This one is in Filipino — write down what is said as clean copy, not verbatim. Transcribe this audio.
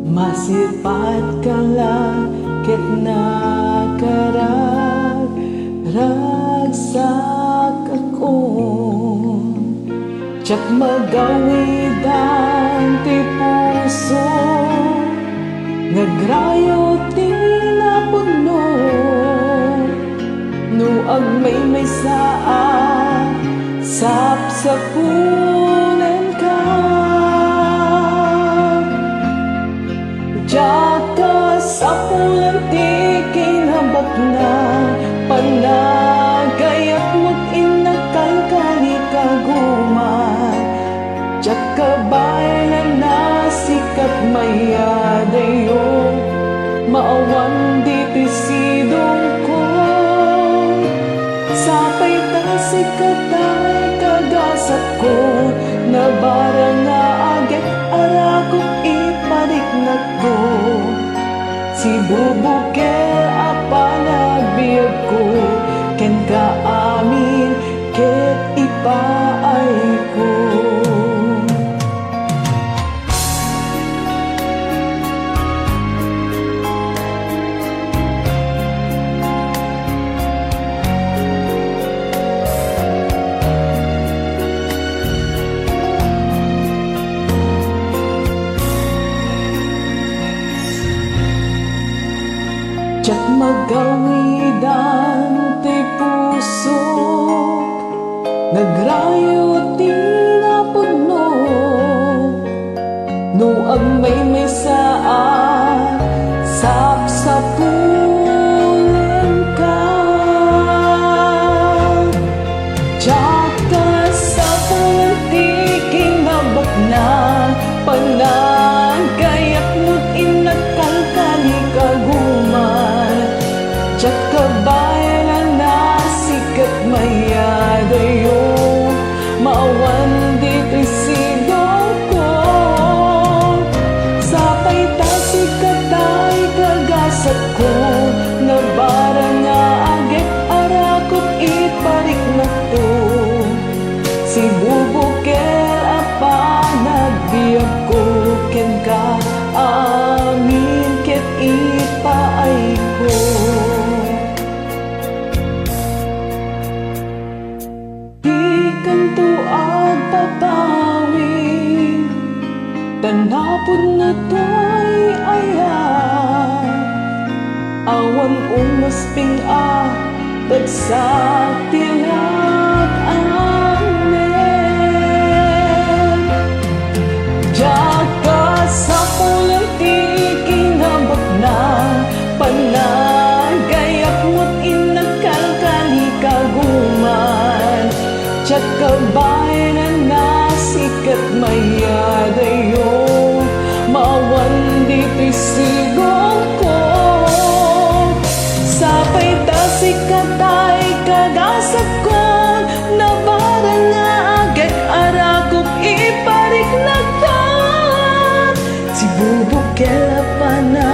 Masipat ka lang ket nakarag ragsak ako. Tiyak magawidan ti puso, nagrayo ti napuno. No agmay saa sapsapulen ka. Jaka sapulen ti kinabak na panagayat mo't inakalkali kaguman. Jaka baylan na sikat mayadayo, maawan di tisidong ko. Sapay ta sikat ay kagasat ko, nabarang nga agad arakot ipadik na ko. Si bubukel apa nabiyag ko, ken ka amin ket ipaay ko. Tiyak magawidan ti puso, nagrayo ti napuno. No agmay saa sapsapulen ka. Jaka sapulen ti kinabak na panagayat mo't inakalkali kaguman. Jaka baylan na sikat mayadayo, maawan di tisidong ko. Sapay ta sikat ay kagasat ko, nabarang nga agad arakot iparik na to. Si bubukel apa nagbiyak ko, ken ka amin ket ipaay ko. Kanto ang papawi, tanapod na to'y ayan. Awan umasping dagsak tilat amen. Jaka sa pulang ti kinabak na panagayat mo't inakalkali kaguman. Jaka baylan na sikat mayadayo, maawan di tisigong ko. Sapay ta sikat ay kagasat ko, nabarang nga agad arakot iparik na ka. Si bubukel pa na